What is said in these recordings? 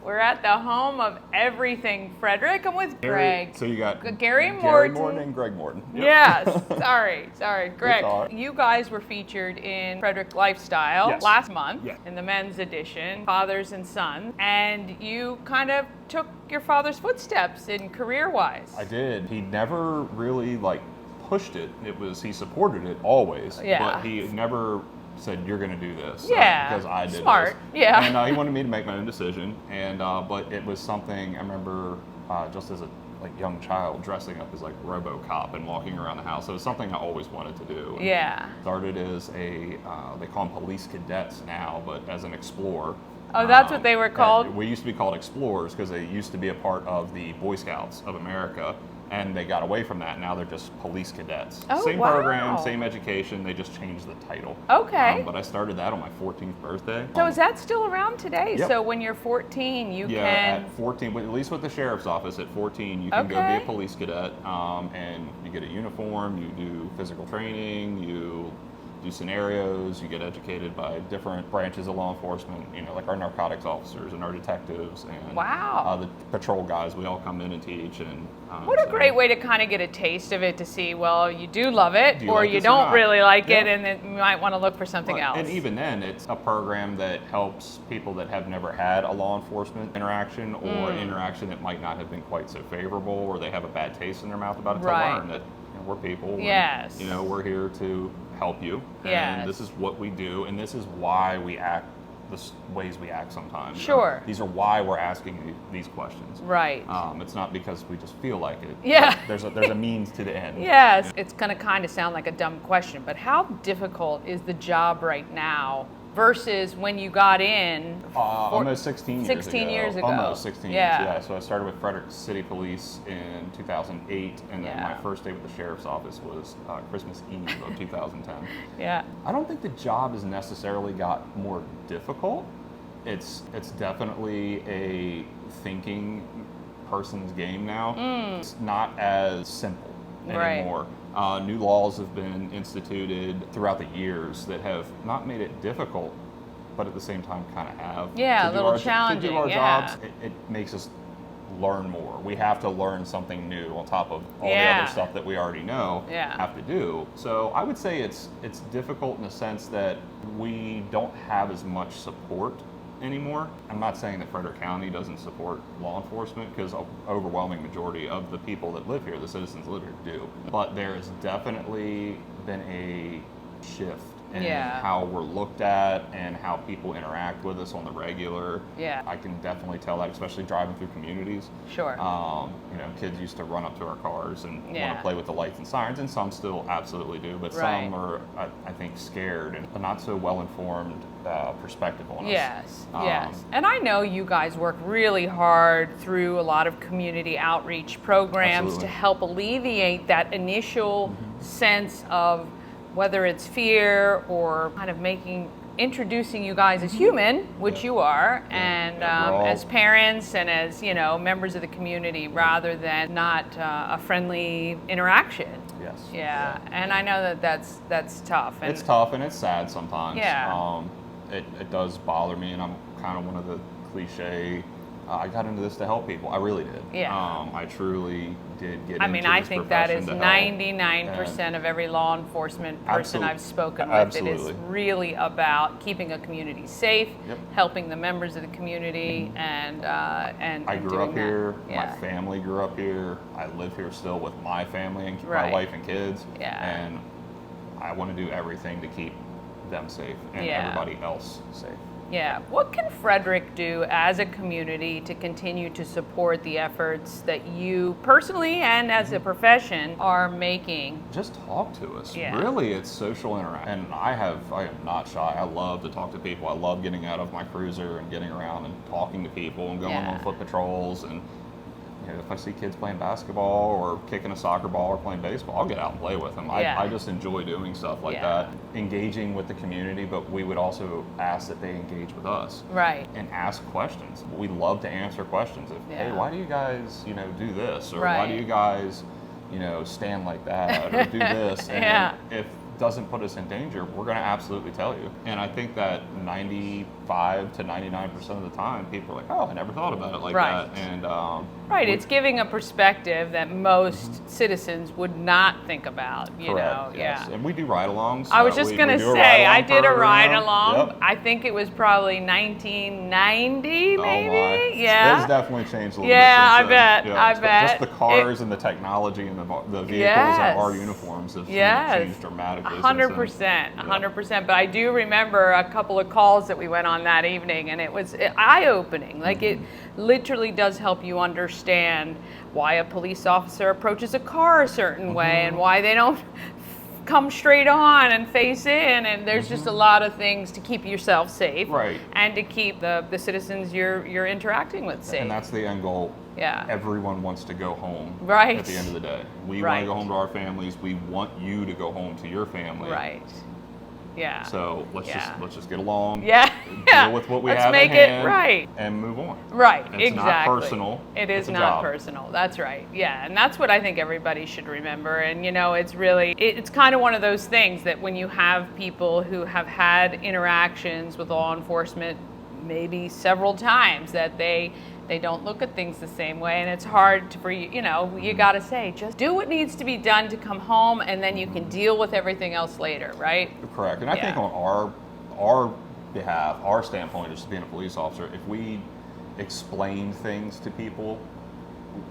We're at the home of everything, Frederick. I'm with Greg. So you got Gary Morton. Gary Morton and Greg Morton. Yep. Yes. Sorry. Greg, all right. you guys were featured in Frederick Lifestyle Yes. last month Yeah. in the men's edition, Fathers and Sons, and you kind of took your father's footsteps in career-wise. I did. He never really pushed it. He supported it always. Yeah. But he never said, you're going to do this. Yeah. Because I did Smart. this. Yeah. And he wanted me to make my own decision. And but it was something I remember just as a young child dressing up as RoboCop and walking around the house. It was something I always wanted to do. And Yeah. Started as they call them police cadets now, but as an explorer. Oh, that's what they were called? We used to be called explorers because they used to be a part of the Boy Scouts of America, and they got away from that. Now they're just police cadets. Oh, same wow. program, same education, they just changed the title. Okay. But I started that on my 14th birthday. So is that still around today? Yep. So when you're 14, you Yeah, can... at 14, at least with the sheriff's office, at 14, you can go be Okay. a police cadet, and you get a uniform, you do physical training, you do scenarios, you get educated by different branches of law enforcement, like our narcotics officers and our detectives and Wow. the patrol guys. We all come in and teach. And What a great way to kind of get a taste of it, to see, well, you do love it, Do you or like you this or don't not? really like it, Yeah. and then you might want to look for something else. And even then, it's a program that helps people that have never had a law enforcement interaction or an interaction that might not have been quite so favorable, or they have a bad taste in their mouth about it, Right. to learn that we're people. Yes. And, we're here to help you. Yes. And this is what we do, and this is why we act the ways we act sometimes. Sure. These are why we're asking these questions. Right. It's not because we just feel like it. Yeah. There's a means to the end. Yes. It's going to kind of sound like a dumb question, but how difficult is the job right now versus when you got in? Almost 16 years ago. 16 years ago. Almost 16 Yeah. years, yeah. So I started with Frederick City Police in 2008, and then Yeah. my first day with the Sheriff's Office was Christmas Eve of 2010. Yeah. I don't think the job has necessarily got more difficult. It's definitely a thinking person's game now. It's not as simple Right. anymore. New laws have been instituted throughout the years that have not made it difficult, but at the same time kind of have. Yeah, to a do little our, challenging, To do our yeah. jobs, it makes us learn more. We have to learn something new on top of all the Yeah. other stuff that we already know Yeah. have to do. So I would say it's difficult in the sense that we don't have as much support anymore. I'm not saying that Frederick County doesn't support law enforcement, because an overwhelming majority of the people that live here, the citizens that live here, do. But there has definitely been a shift in Yeah. how we're looked at and how people interact with us on the regular. Yeah. I can definitely tell that, especially driving through communities. Sure. Kids used to run up to our cars and Yeah. want to play with the lights and sirens, and some still absolutely do, but Right. some are, I think, scared and a not so well-informed perspective on us. Yes, Um, yes. And I know you guys work really hard through a lot of community outreach programs Absolutely. to help alleviate that initial sense of whether it's fear or kind of introducing you guys as human, which you are, and Yeah, we're all- as parents and as, members of the community, rather than not a friendly interaction. Yes. Yeah, and I know that's tough. And It's tough and it's sad sometimes. Yeah. It does bother me, and I'm kind of one of the cliche. I got into this to help people. I really did. Yeah. I truly did get I into mean, I this think that is profession to help. 99% of every law enforcement person Absolutely. I've spoken with. It is Absolutely. really about keeping a community safe, Yep. helping the members of the community, and I grew doing up that. here. Yeah. My family grew up here. I live here still with my family and Right. my wife and kids. Yeah. And I want to do everything to keep them safe and Yeah. everybody else safe. Yeah. What can Frederick do as a community to continue to support the efforts that you personally and as a profession are making? Just talk to us. Yeah. Really, it's social interaction. And I am not shy. I love to talk to people. I love getting out of my cruiser and getting around and talking to people and going Yeah. on foot patrols. And if I see kids playing basketball or kicking a soccer ball or playing baseball, I'll get out and play with them. Yeah. I just enjoy doing stuff like Yeah. that, engaging with the community, but we would also ask that they engage with us. Right. And ask questions. We love to answer questions. Hey, Yeah. why do you guys, do this? Or why Right. do you guys, stand like that or do this? And Yeah. if doesn't put us in danger, we're going to absolutely tell you. And I think that 95 to 99% of the time, people are like, oh, I never thought about it like Right. that. And Right, it's giving a perspective that most citizens would not think about, you know. correct, yes. Yeah. And we do ride-alongs. I was just We going to do a say, I ride-along did a program. ride along. Yep. I think it was probably 1990, maybe. Oh my. Yeah. It's definitely changed a little Yeah, bit. I since then. bet, I Just bet. the cars and the technology and the vehicles Yes. and our uniforms have Yes. changed dramatically. 100%, Yeah. 100%. But I do remember a couple of calls that we went on that evening, and it was eye-opening. Like, it literally does help you understand why a police officer approaches a car a certain way and why they don't come straight on and face in. And there's just a lot of things to keep yourself safe, Right. and to keep the citizens you're interacting with safe. And that's the end goal. Yeah. Everyone wants to go home. Right. At the end of the day, we want Right. to go home to our families. We want you to go home to your family. Right. Yeah. So let's Yeah. just get along. Yeah. Deal with what we Let's have make at it hand right. and move on. Right, It's exactly. not personal. It is it's a not job. personal. That's right. Yeah, and that's what I think everybody should remember. And you know, it's really it's kind of one of those things that when you have people who have had interactions with law enforcement maybe several times, that they don't look at things the same way, and it's hard for you. You know, you got to say, just do what needs to be done to come home, and then you can deal with everything else later, right? Correct. And I think Yeah. on our behalf, our standpoint, just being a police officer, if we explain things to people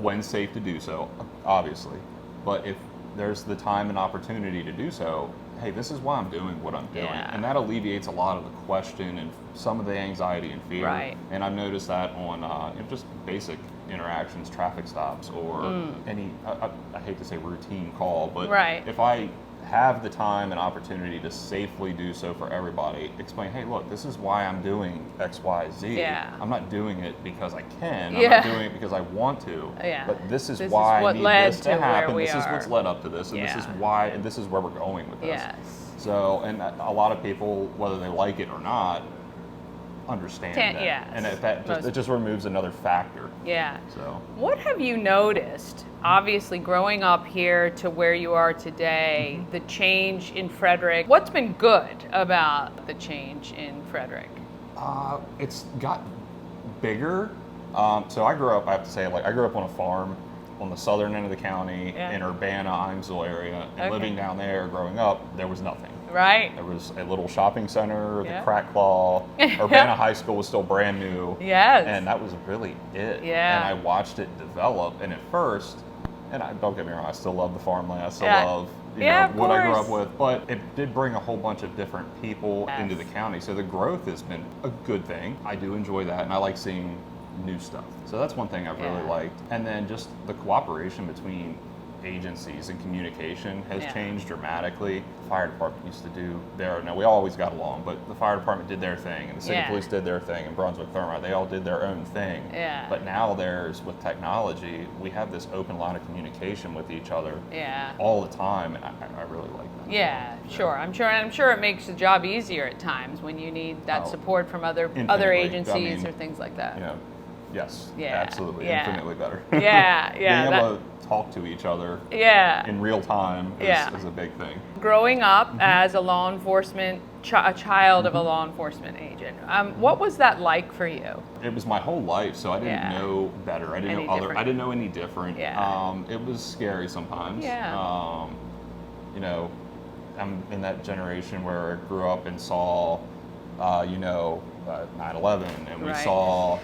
when safe to do so, obviously, but if there's the time and opportunity to do so, hey, this is why I'm doing what I'm doing. Yeah. And that alleviates a lot of the question and some of the anxiety and fear. Right. And I've noticed that on just basic interactions, traffic stops, or any, I hate to say routine call, but Right. if I have the time and opportunity to safely do so for everybody, explain, hey, look, this is why I'm doing X, Y, Z. Yeah. I'm not doing it because I can. Yeah. I'm not doing it because I want to. Yeah. But this is This is why what I need led this to to where happen. we This is are. what's led up to this, and this is Yeah. why, and this is where we're going with this. Yes. So, and a lot of people, whether they like it or not, understand that. Yes. And it just removes another factor. Yeah. So. What have you noticed, obviously growing up here to where you are today, the change in Frederick? What's been good about the change in Frederick? It's got bigger. So I grew up, I have to say, I grew up on a farm on the southern end of the county Yeah. in Urbana, Imesville area. And Okay. living down there, growing up, there was nothing. Right? There was a little shopping center, Yeah. the Crack Claw. Urbana High School was still brand new. Yes. And that was really it. Yeah. And I watched it develop. And at first, and don't get me wrong, I still love the farmland. I still Yeah. love Yeah, of what I grew course. up with. But it did bring a whole bunch of different people Yes. into the county. So the growth has been a good thing. I do enjoy that. And I like seeing new stuff. So that's one thing I've really Yeah. liked. And then just the cooperation between agencies and communication has Yeah. changed dramatically. The fire department used to do now we always got along, but the fire department did their thing, and the city Yeah. police did their thing, and Brunswick Thermite, they all did their own thing. Yeah. But now with technology, we have this open line of communication with each other Yeah. all the time, and I really like that. Yeah, sure. I'm sure it makes the job easier at times when you need that Oh, support from other infinitely. I agencies mean, or things like that. You know, yes, Yeah. absolutely, Yeah. infinitely better. Yeah, yeah, Being able to talk to each other Yeah. in real time Yeah. is a big thing. Growing up as a law enforcement, a child of a law enforcement agent, what was that like for you? It was my whole life, so I didn't Yeah. know better. I didn't Any know different. I didn't know any different. Yeah. It was scary sometimes. Yeah. You know, I'm in that generation where I grew up and saw, 9/11, and we Right. saw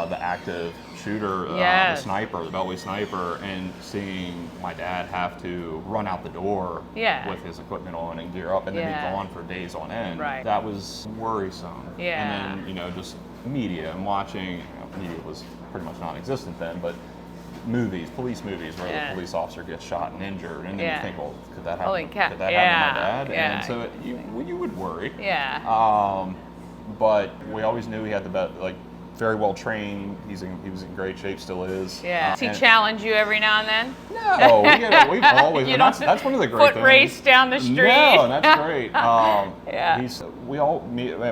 the active shooter, Yes. the sniper, the Beltway sniper, and seeing my dad have to run out the door Yeah. with his equipment on and gear up, and then Yeah. be gone for days on end. Right. That was worrisome. Yeah. And then, just media and watching, media was pretty much non-existent then, but police movies where Yeah. the police officer gets shot and injured, and then Yeah. you think, well, could that happen? Holy cow. Could that Yeah. happen to my dad? Yeah. And so you would worry. Yeah. But we always knew he had the best, very well trained. He was in great shape, still is. Yeah. Does he and- challenge you every now and then? No, we've always. You And don't that's one of the great foot things. race down the street? No, that's great. Yeah.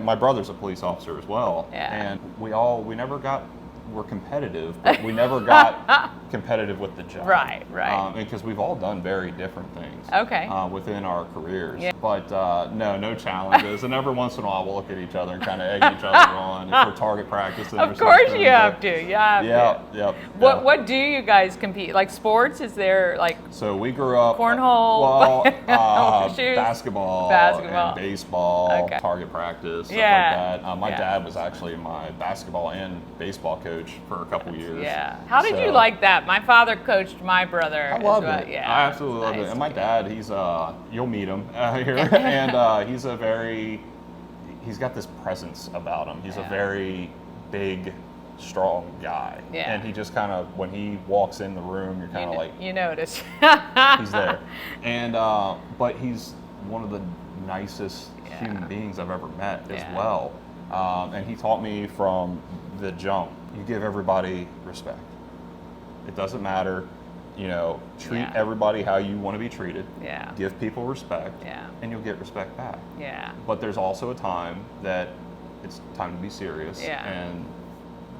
My brother's a police officer as well, Yeah. and we never got we're competitive, but we never got competitive with the job. Right. Because we've all done very different things. Okay. Within our careers. Yeah. But no challenges. And every once in a while, we'll look at each other and kind of egg each other on if we're target practicing. Of course you have to. Yep. What do you guys compete? Like sports? Is there like? So we grew up cornhole, basketball, and baseball, target practice, stuff like that. My dad was actually my basketball and baseball coach for a couple years. Yeah. How did you like that? My father coached my brother. I loved it. Yeah. I absolutely loved it. And my dad, he's you'll meet him here, and he's got this presence about him. He's a very big, strong guy. Yeah. And he just kind of, when he walks in the room, you're kind of like, you notice. he's there. And but he's one of the nicest human beings I've ever met as well. And he taught me from the jump, you give everybody respect. It doesn't matter, treat everybody how you want to be treated. Yeah. Give people respect. Yeah. And you'll get respect back. Yeah. But there's also a time that it's time to be serious. Yeah. And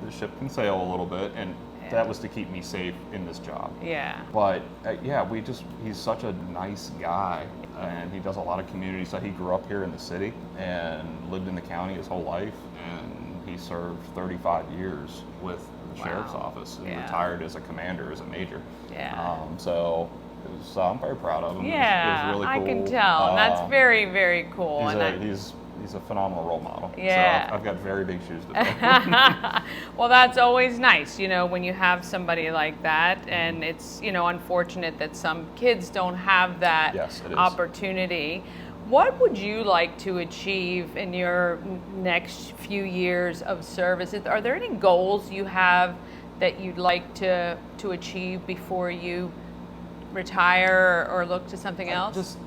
the ship can sail a little bit, and that was to keep me safe in this job. Yeah. But he's such a nice guy, and he does a lot of community stuff. He grew up here in the city and lived in the county his whole life, and he served 35 years with the sheriff's office and retired as a commander, as a major. Yeah. So I'm very proud of him. Yeah, it was really cool. I can tell. That's very, very cool. He's a phenomenal role model. Yeah. So I've got very big shoes to fill. Well, that's always nice, when you have somebody like that. And it's, unfortunate that some kids don't have that opportunity. What would you like to achieve in your next few years of service? Are there any goals you have that you'd like to achieve before you retire or look to something else? Just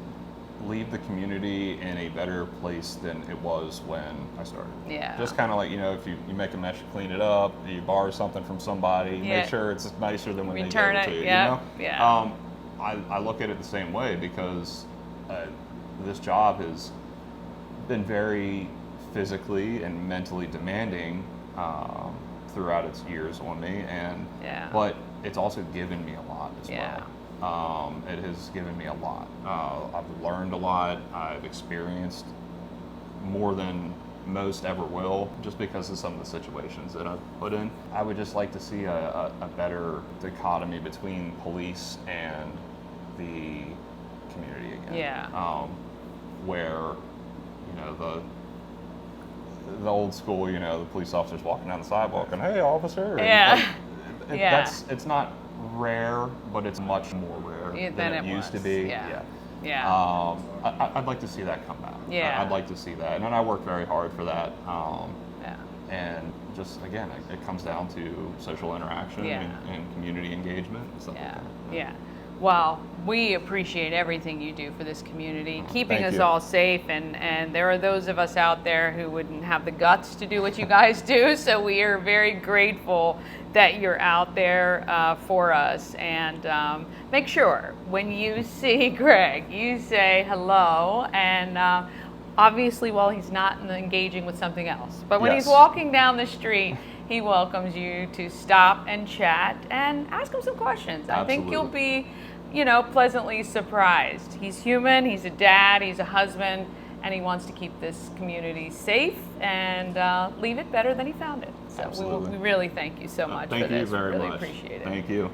leave the community in a better place than it was when I started. Yeah. Just kind of like, if you make a mess, you clean it up, you borrow something from somebody, make sure it's nicer than when return they gave it to you. Yeah. I look at it the same way because this job has been very physically and mentally demanding throughout its years on me, but it's also given me a lot as well. It has given me a lot. I've learned a lot. I've experienced more than most ever will, just because of some of the situations that I've put in. I would just like to see a better dichotomy between police and the community again. Yeah. Where, the old school, the police officers walking down the sidewalk and, hey, officer. Yeah. It's not rare, but it's much more rare than it used to be. Yeah. I'd like to see that come back. Yeah. I'd like to see that, and I work very hard for that. And just, again, it comes down to social interaction and community engagement and stuff like that. Yeah. Well, we appreciate everything you do for this community, keeping Thank us you. all safe, and there are those of us out there who wouldn't have the guts to do what you guys do, so we are very grateful that you're out there for us. And make sure when you see Greg, you say hello, and obviously while he's not engaging with something else, but when he's walking down the street, he welcomes you to stop and chat and ask him some questions. I think you'll be, pleasantly surprised. He's human, he's a dad, he's a husband, and he wants to keep this community safe and leave it better than he found it. So we really thank you so much for this. Thank you very much. Really much. Appreciate it. Thank you.